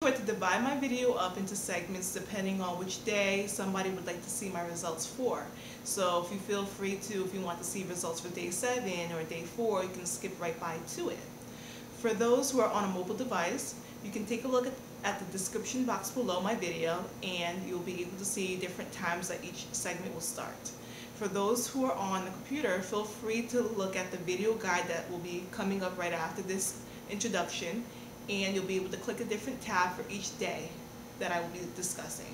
prefer to divide my video up into segments depending on which day somebody would like to see my results for. So if you feel free to, if you want to see results for day 7 or day 4, you can skip right by to it. For those who are on a mobile device, you can take a look at the description box below my video, and you'll be able to see different times that each segment will start. For those who are on the computer, feel free to look at the video guide that will be coming up right after this introduction, and you'll be able to click a different tab for each day that I will be discussing.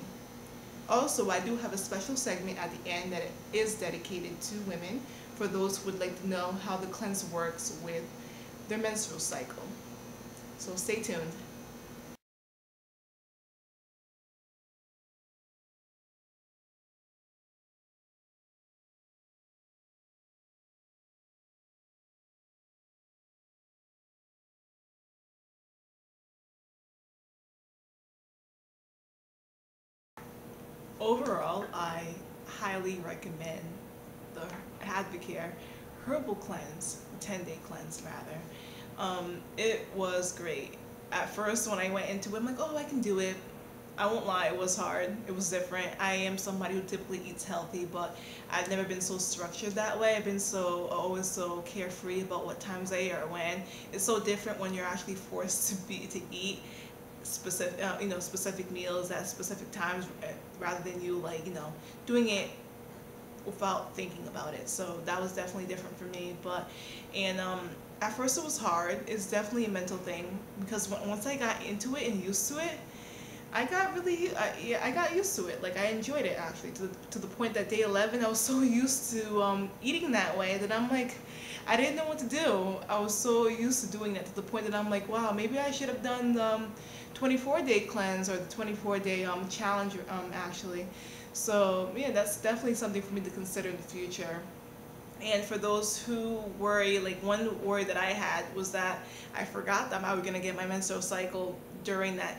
Also, I do have a special segment at the end that is dedicated to women for those who would like to know how the cleanse works with their menstrual cycle. So stay tuned. Overall, I highly recommend the Advocare Herbal cleanse, 10-day cleanse rather. It was great. At first when I went into it, I'm like, oh, I can do it. I won't lie, it was hard. It was different. I am somebody who typically eats healthy, but I've never been so structured that way. I've been always so carefree about what times I eat or when. It's so different when you're actually forced to eat specific meals at specific times, rather than you doing it without thinking about it. So that was definitely different for me. At first it was hard. It's definitely a mental thing, because once I got into it and used to it, I got used to it. Like, I enjoyed it actually, to the point that day 11 I was so used to eating that way that I'm like, I didn't know what to do. I was so used to doing that, to the point that I'm like, wow, maybe I should have done the 24-day cleanse or the 24-day challenge actually. So yeah, that's definitely something for me to consider in the future. And for those who worry, like, one worry that I had was that I forgot that I was going to get my menstrual cycle during that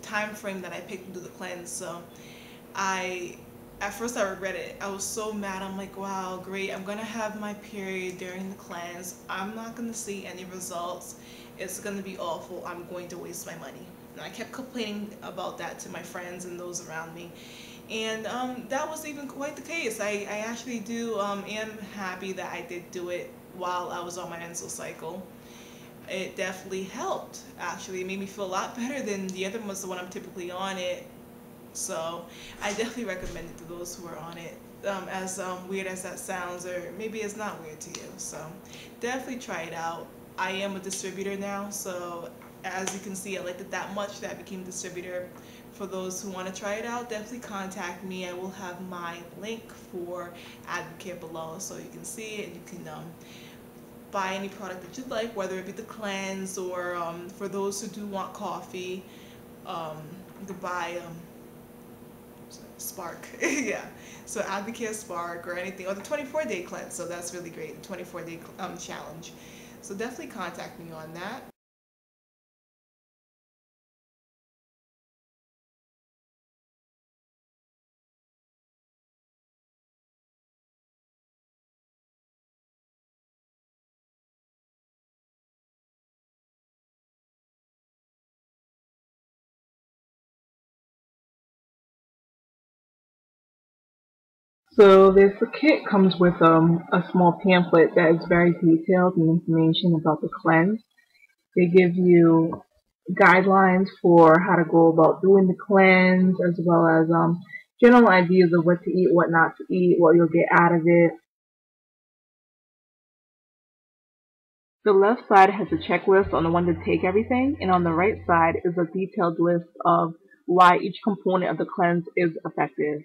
time frame that I picked to do the cleanse. So at first I regretted it. I was so mad. I'm like, wow, great, I'm gonna have my period during the cleanse. I'm not gonna see any results. It's gonna be awful. I'm going to waste my money. And I kept complaining about that to my friends and those around me. And that was even quite the case. I actually am happy that I did do it while I was on my menstrual cycle. It definitely helped. Actually, it made me feel a lot better than the other months when I'm typically on it. So I definitely recommend it to those who are on it. As weird as that sounds, or maybe it's not weird to you. So definitely try it out. I am a distributor now, so as you can see, I liked it that much that I became a distributor. For those who want to try it out, definitely contact me. I will have my link for Advocare below, so you can see it and you can buy any product that you'd like, whether it be the cleanse or for those who do want coffee, you could buy Spark. Yeah, so Advocare Spark or anything, or the 24-day cleanse. So that's really great, the 24-day challenge. So definitely contact me on that. So this kit comes with a small pamphlet that is very detailed and information about the cleanse. They give you guidelines for how to go about doing the cleanse, as well as general ideas of what to eat, what not to eat, what you'll get out of it. The left side has a checklist on the when to take everything, and on the right side is a detailed list of why each component of the cleanse is effective.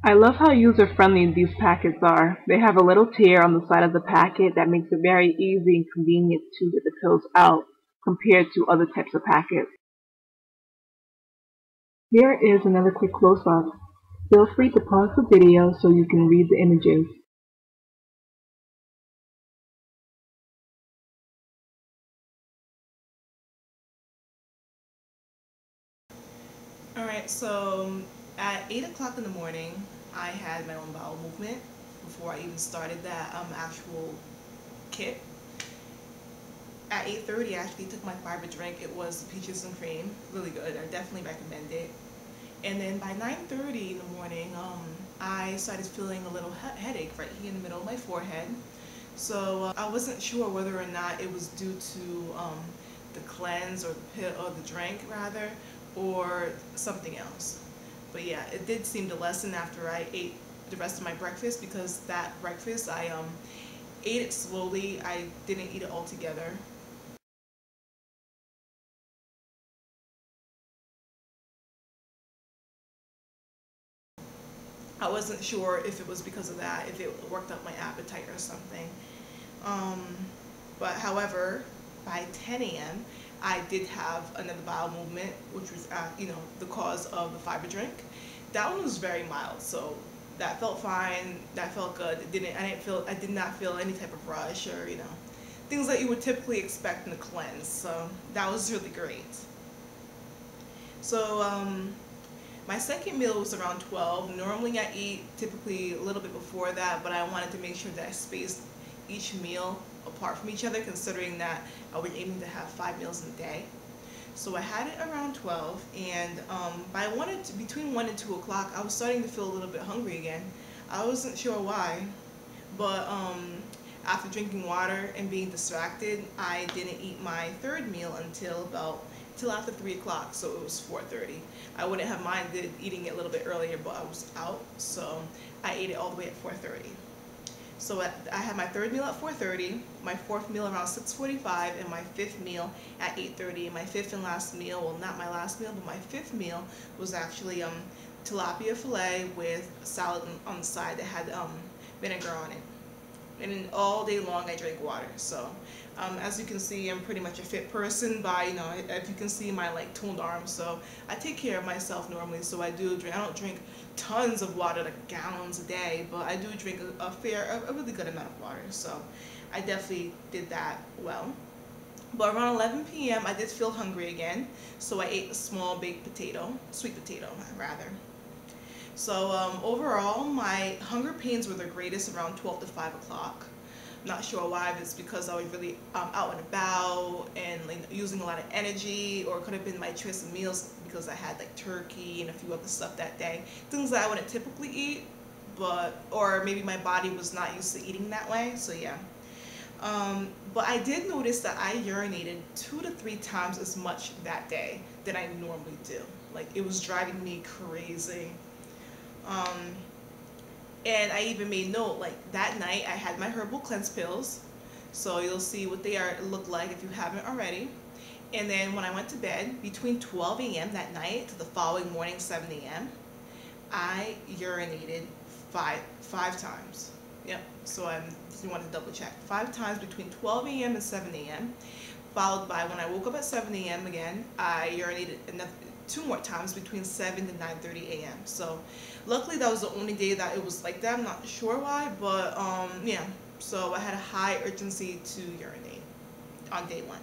I love how user-friendly these packets are. They have a little tear on the side of the packet that makes it very easy and convenient to get the pills out compared to other types of packets. Here is another quick close-up. Feel free to pause the video so you can read the images. Alright, so at 8 o'clock in the morning, I had my own bowel movement before I even started that actual kit. At 8:30, I actually took my fiber drink. It was peaches and cream. Really good. I definitely recommend it. And then by 9:30 in the morning, I started feeling a little headache right here in the middle of my forehead. So I wasn't sure whether or not it was due to the cleanse or the pill or the drink rather, or something else. But yeah, it did seem to lessen after I ate the rest of my breakfast, because that breakfast I ate it slowly. I didn't eat it all together. I wasn't sure if it was because of that, if it worked up my appetite or something. Um, but however, by 10 a.m., I did have another bowel movement, which was, the cause of the fiber drink. That one was very mild, so that felt fine. That felt good. I did not feel any type of rush or things that you would typically expect in a cleanse. So that was really great. So my second meal was around 12. Normally I eat typically a little bit before that, but I wanted to make sure that I spaced each meal apart from each other, considering that I was aiming to have 5 meals in a day. So I had it around 12, and between 1 and 2 o'clock, I was starting to feel a little bit hungry again. I wasn't sure why, but after drinking water and being distracted, I didn't eat my third meal till after 3 o'clock, so it was 4:30. I wouldn't have minded eating it a little bit earlier, but I was out, so I ate it all the way at 4:30. So I had my third meal at 4:30, my fourth meal around 6:45, and my fifth meal at 8:30. My fifth and last meal, well, not my last meal, but my fifth meal was actually tilapia fillet with salad on the side that had vinegar on it. And then all day long I drank water. So as you can see, I'm pretty much a fit person by, if you can see my toned arms. So I take care of myself normally. So I don't drink tons of water, like gallons a day, but I do drink a really good amount of water. So I definitely did that well. But around 11 p.m. I did feel hungry again. So I ate a small baked potato, sweet potato rather. So overall, my hunger pains were the greatest around 12 to 5 o'clock. Not sure why, if it's because I was really out and about and using a lot of energy, or it could have been my choice of meals because I had turkey and a few other stuff that day. Things that I wouldn't typically eat, or maybe my body was not used to eating that way, so yeah. But I did notice that I urinated 2 to 3 times as much that day than I normally do. It was driving me crazy. Um, and I even made note, that night I had my Herbal cleanse pills, so you'll see what they look like if you haven't already. And then when I went to bed, between 12 a.m. that night to the following morning, 7 a.m., I urinated five times. Yep, so I just want to double check. 5 times between 12 a.m. and 7 a.m., followed by when I woke up at 7 a.m. again, I urinated 2 more times between 7 to 9:30 a.m. So luckily that was the only day that it was like that. I'm not sure why, but yeah. So I had a high urgency to urinate on day 1.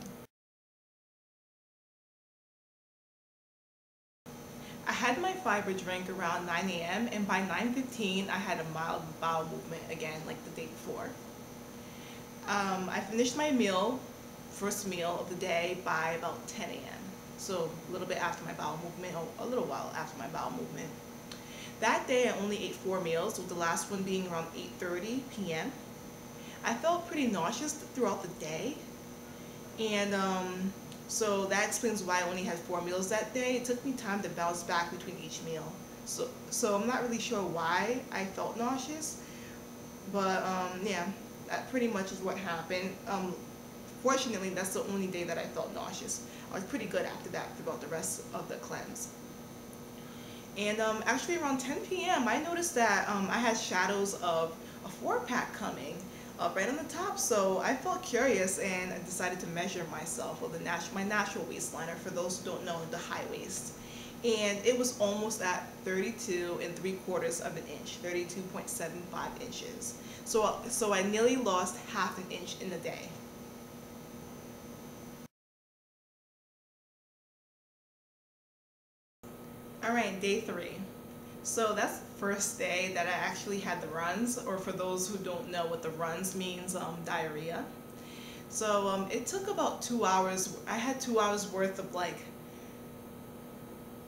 I had my fiber drink around 9 a.m. and by 9:15 I had a mild bowel movement again, like the day before. I finished my first meal of the day by about 10 a.m. So a little bit after my bowel movement, or a little while after my bowel movement. That day I only ate 4 meals, with the last one being around 8:30 p.m. I felt pretty nauseous throughout the day, and so that explains why I only had 4 meals that day. It took me time to bounce back between each meal. So I'm not really sure why I felt nauseous, but yeah, that pretty much is what happened. Fortunately, that's the only day that I felt nauseous. I was pretty good after that throughout the rest of the cleanse. And actually around 10 p.m. I noticed that I had shadows of a 4-pack coming up right on the top. So I felt curious and I decided to measure myself with my natural waistline, or for those who don't know, the high waist. And it was almost at 32 and 3/4 of an inch, 32.75 inches. So I nearly lost half an inch in a day. All right, day 3. So that's the first day that I actually had the runs, or for those who don't know what the runs means, diarrhea. So it took about 2 hours. I had 2 hours worth of like,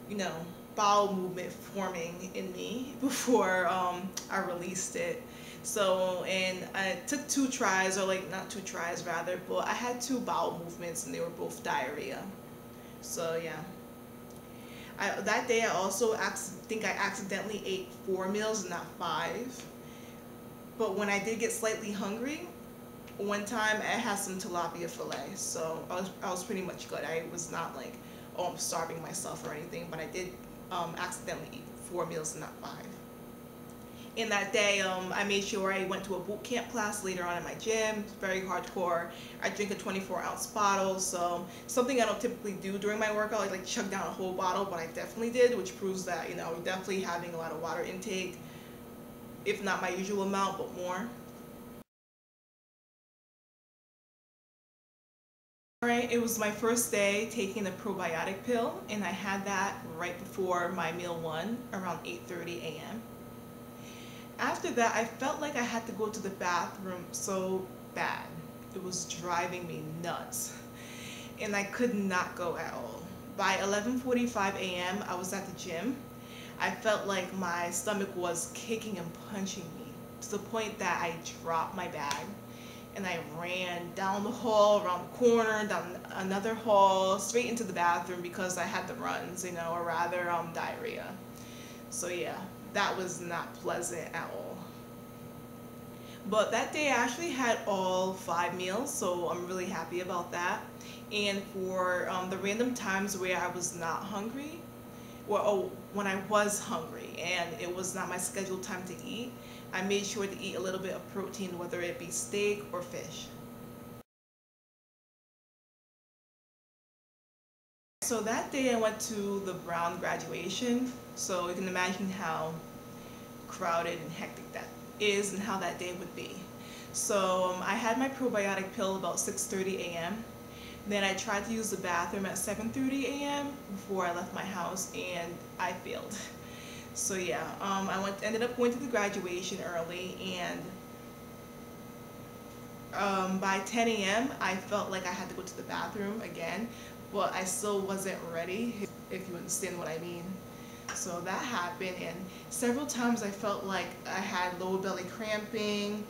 you know, bowel movement forming in me before I released it. So, and I took 2 tries, or like not 2 tries rather, but I had 2 bowel movements and they were both diarrhea. So yeah. That day I also think I accidentally ate 4 meals and not 5. But when I did get slightly hungry, one time I had some tilapia fillet, so I was pretty much good. I was not like, oh, I'm starving myself or anything, but I did accidentally eat 4 meals and not 5. In that day, I made sure I went to a boot camp class later on in my gym. It's very hardcore. I drink a 24-ounce bottle, so something I don't typically do during my workout. I like chug down a whole bottle, but I definitely did, which proves that, definitely having a lot of water intake, if not my usual amount, but more. Alright, it was my first day taking the probiotic pill, and I had that right before my meal 1 around 8:30 a.m. After that, I felt like I had to go to the bathroom so bad. It was driving me nuts, and I could not go at all. By 11:45 a.m., I was at the gym. I felt like my stomach was kicking and punching me to the point that I dropped my bag and I ran down the hall, around the corner, down another hall, straight into the bathroom because I had the runs, or rather diarrhea. So yeah, that was not pleasant at all. But that day I actually had all 5 meals, so I'm really happy about that. And for the random times where I was not hungry, when I was hungry and it was not my scheduled time to eat, I made sure to eat a little bit of protein, whether it be steak or fish. So that day I went to the Brown graduation, so you can imagine how crowded and hectic that is and how that day would be. So I had my probiotic pill about 6:30 a.m. Then I tried to use the bathroom at 7:30 a.m. before I left my house, and I failed. So yeah, ended up going to the graduation early, and by 10 a.m. I felt like I had to go to the bathroom again, but I still wasn't ready, if you understand what I mean. So that happened, and several times I felt like I had lower belly cramping,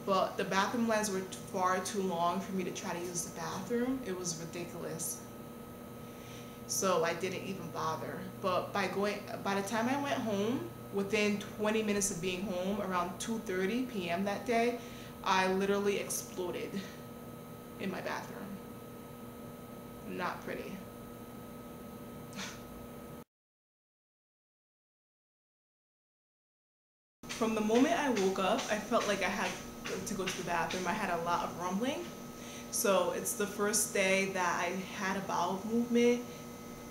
but the bathroom lines were far too long for me to try to use the bathroom. It was ridiculous. So I didn't even bother. But by the time I went home, within 20 minutes of being home, around 2:30 p.m. that day, I literally exploded in my bathroom. Not pretty. From the moment I woke up, I felt like I had to go to the bathroom. I had a lot of rumbling. So it's the first day that I had a bowel movement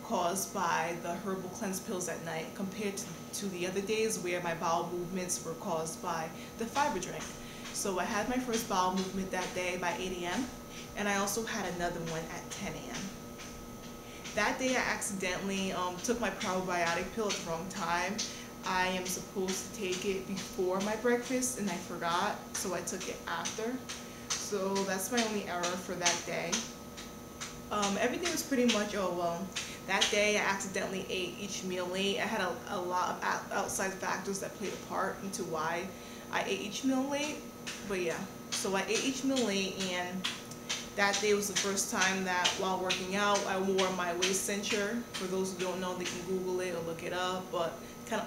caused by the Herbal cleanse pills at night, compared to the other days where my bowel movements were caused by the fiber drink. So I had my first bowel movement that day by 8 a.m. and I also had another one at 10 a.m. That day I accidentally took my probiotic pill at the wrong time. I am supposed to take it before my breakfast and I forgot, so I took it after. So that's my only error for that day. Everything was pretty much, oh well, that day I accidentally ate each meal late. I had a lot of outside factors that played a part into why I ate each meal late. But yeah, so I ate each meal late, and that day was the first time that while working out I wore my waist cincher. For those who don't know, they can Google it or look it up, but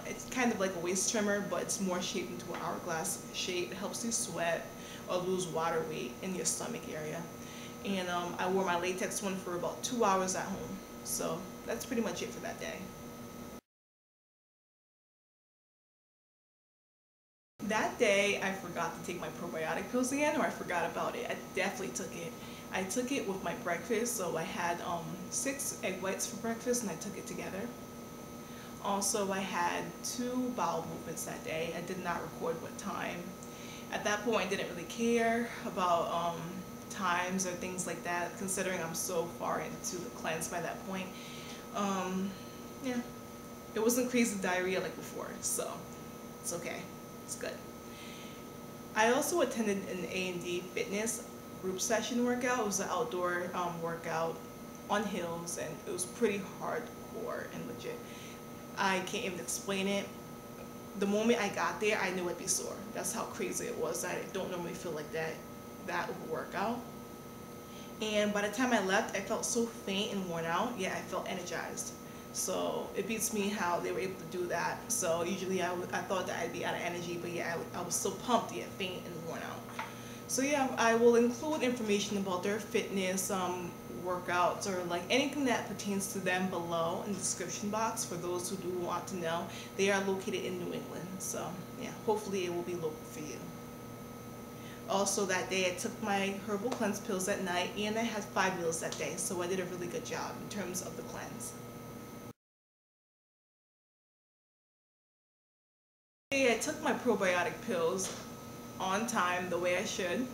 it's kind of like a waist trimmer, but it's more shaped into an hourglass shape. It helps you sweat or lose water weight in your stomach area. And I wore my latex one for about 2 hours at home. So that's pretty much it for that day. That day I forgot to take my probiotic pills again, or I forgot about it. I definitely took it. I took it with my breakfast, so I had 6 egg whites for breakfast and I took it together. Also, I had 2 bowel movements that day. I did not record what time. At that point, I didn't really care about times or things like that, considering I'm so far into the cleanse by that point. Yeah, it wasn't crazy diarrhea like before, so it's okay. It's good. I also attended an A&D fitness group session workout. It was an outdoor workout on hills, and it was pretty hardcore and legit. I can't even explain it. The moment I got there, I knew I'd be sore. That's how crazy it was. I don't normally feel like that with a workout. And by the time I left, I felt so faint and worn out, yet I felt energized. So it beats me how they were able to do that. So usually I thought that I'd be out of energy, but yeah, I was still pumped yet faint and worn out. So yeah, I will include information about their fitness workouts, or like anything that pertains to them below in the description box for those who do want to know. They are located in New England, so yeah, hopefully it will be local for you. Also that day I took my herbal cleanse pills at night, and I had 5 meals that day, so I did a really good job in terms of the cleanse. I took my probiotic pills on time, the way I should.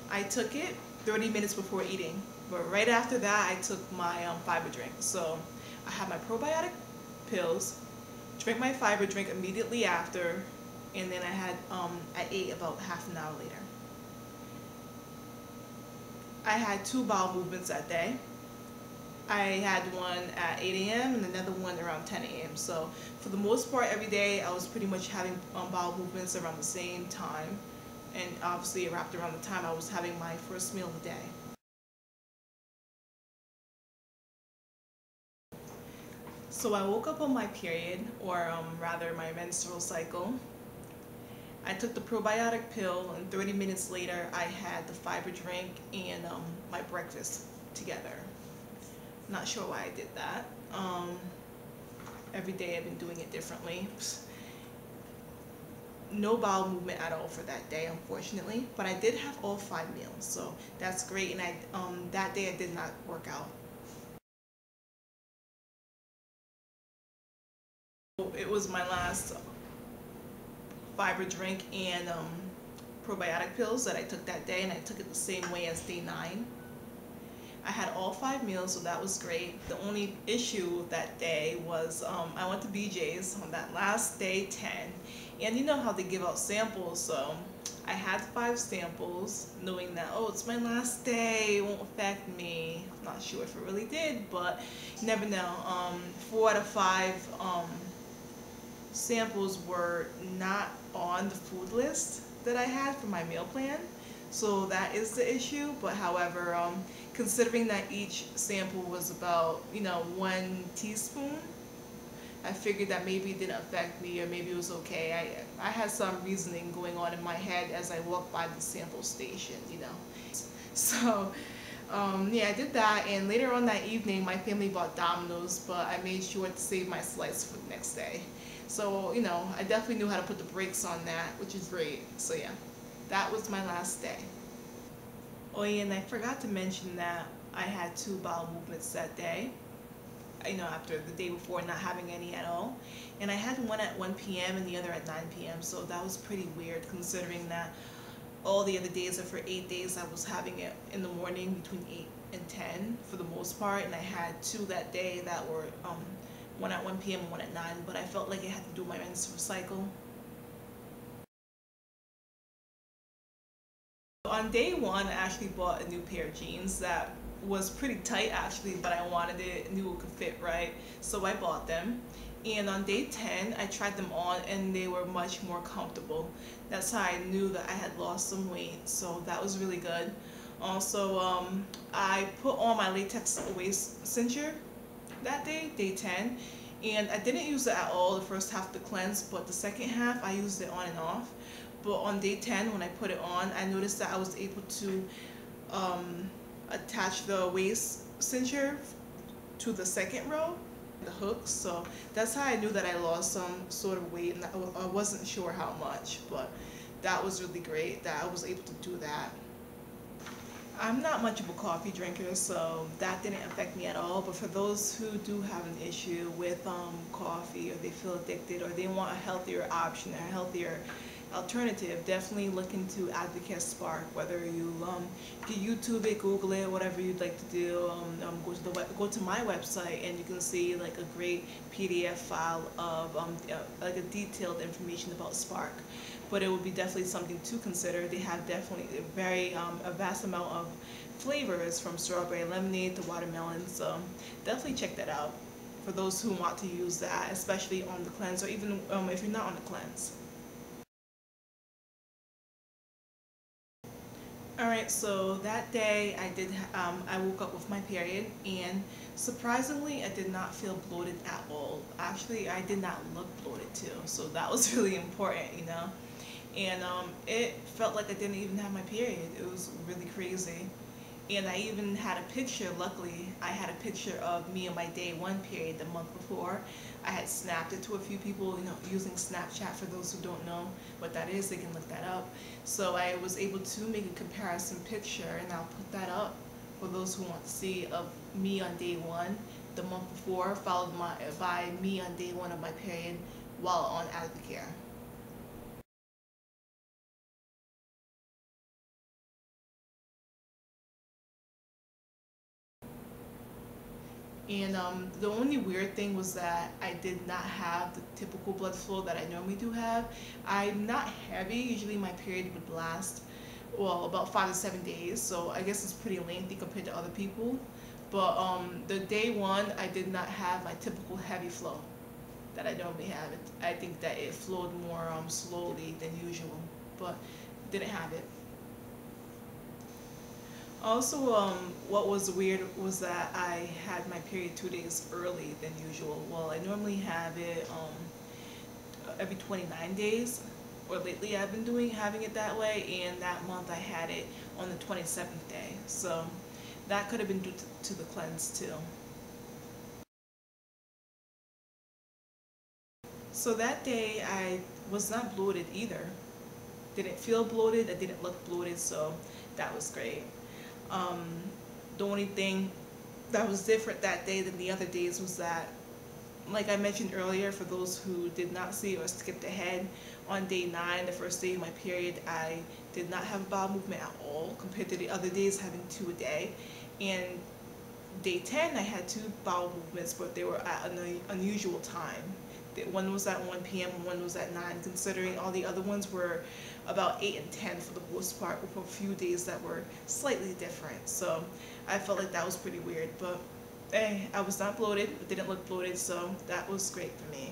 I took it 30 minutes before eating, but right after that I took my fiber drink. So I had my probiotic pills, drank my fiber drink immediately after, and then I ate about half an hour later. I had 2 bowel movements that day. I had one at 8 a.m. and another one around 10 a.m. So for the most part, every day I was pretty much having bowel movements around the same time, and obviously it wrapped around the time I was having my first meal of the day. So I woke up on my period, or rather my menstrual cycle. I took the probiotic pill, and 30 minutes later I had the fiber drink and my breakfast together. Not sure why I did that. Every day I've been doing it differently. No bowel movement at all for that day, unfortunately, but I did have all 5 meals, so that's great. And that day I did not work out. It was my last fiber drink and probiotic pills that I took that day, and I took it the same way as day 9. I had all 5 meals, so that was great. The only issue that day was I went to BJ's on that last day 10, and you know how they give out samples, so I had 5 samples knowing that, oh, it's my last day, it won't affect me. Not sure if it really did, but you never know. 4 out of 5 samples were not on the food list that I had for my meal plan, so that is the issue. But however, considering that each sample was about 1 teaspoon, I figured that maybe it didn't affect me, or maybe it was okay. I had some reasoning going on in my head as I walked by the sample station, So yeah, I did that, and later on that evening my family bought Domino's, but I made sure to save my slice for the next day. So I definitely knew how to put the brakes on that, which is great. So yeah, that was my last day. Oh yeah, and I forgot to mention that I had 2 bowel movements that day, after the day before not having any at all. And I had one at 1 p.m. and the other at 9 p.m. So that was pretty weird, considering that all the other days, or for 8 days, I was having it in the morning between 8 and 10 for the most part. And I had 2 that day that were one at 1 p.m. and one at 9, but I felt like I had to do my menstrual cycle. On day 1, I actually bought a new pair of jeans that was pretty tight actually, but I wanted it, knew it could fit right, so I bought them. And on day 10, I tried them on, and they were much more comfortable. That's how I knew that I had lost some weight, so that was really good. Also, I put on my latex waist cincher that day, day 10, and I didn't use it at all the first half of the cleanse, but the second half I used it on and off. But on day 10, when I put it on, I noticed that I was able to attach the waist cincher to the second row, the hooks. So that's how I knew that I lost some sort of weight, and I wasn't sure how much, but that was really great that I was able to do that. I'm not much of a coffee drinker, so that didn't affect me at all. But for those who do have an issue with coffee, or they feel addicted, or they want a healthier option, a healthier alternative, definitely look into Advocare Spark. Whether you YouTube it, Google it, whatever you'd like to do. Go to my website, and you can see like a great PDF file of like a detailed information about Spark. But it would be definitely something to consider. They have definitely a vast amount of flavors, from strawberry lemonade to watermelon. So definitely check that out for those who want to use that, especially on the cleanse, or even if you're not on the cleanse. All right, so that day I woke up with my period, and surprisingly I did not feel bloated at all. Actually, I did not look bloated too, so that was really important, you know. And it felt like I didn't even have my period. It was really crazy. And I even had a picture, luckily, I had a picture of me on my day one period the month before. I had snapped it to a few people, you know, using Snapchat. For those who don't know what that is, they can look that up. So I was able to make a comparison picture, and I'll put that up for those who want to see, of me on day one the month before, followed by me on day one of my period while on Advocare. And the only weird thing was that I did not have the typical blood flow that I normally do have. I'm not heavy. Usually my period would last, well, about 5 to 7 days. So I guess it's pretty lengthy compared to other people. But the day one, I did not have my typical heavy flow that I normally have. I think that it flowed more slowly than usual, but didn't have it. Also, what was weird was that I had my period 2 days early than usual. Well, I normally have it every 29 days, or lately I've been having it that way, and that month I had it on the 27th day. So that could have been due to the cleanse too. So that day I was not bloated either. Didn't feel bloated, I didn't look bloated, so that was great. Um, the only thing that was different that day than the other days was that, like I mentioned earlier, for those who did not see or skipped ahead, on day 9, the first day of my period, I did not have a bowel movement at all, compared to the other days having 2 a day. And day 10, I had 2 bowel movements, but they were at an unusual time. One was at 1 p.m. and one was at 9, considering all the other ones were about 8 and 10 for the most part, with a few days that were slightly different. So I felt like that was pretty weird, but hey, I was not bloated, it didn't look bloated, so that was great for me.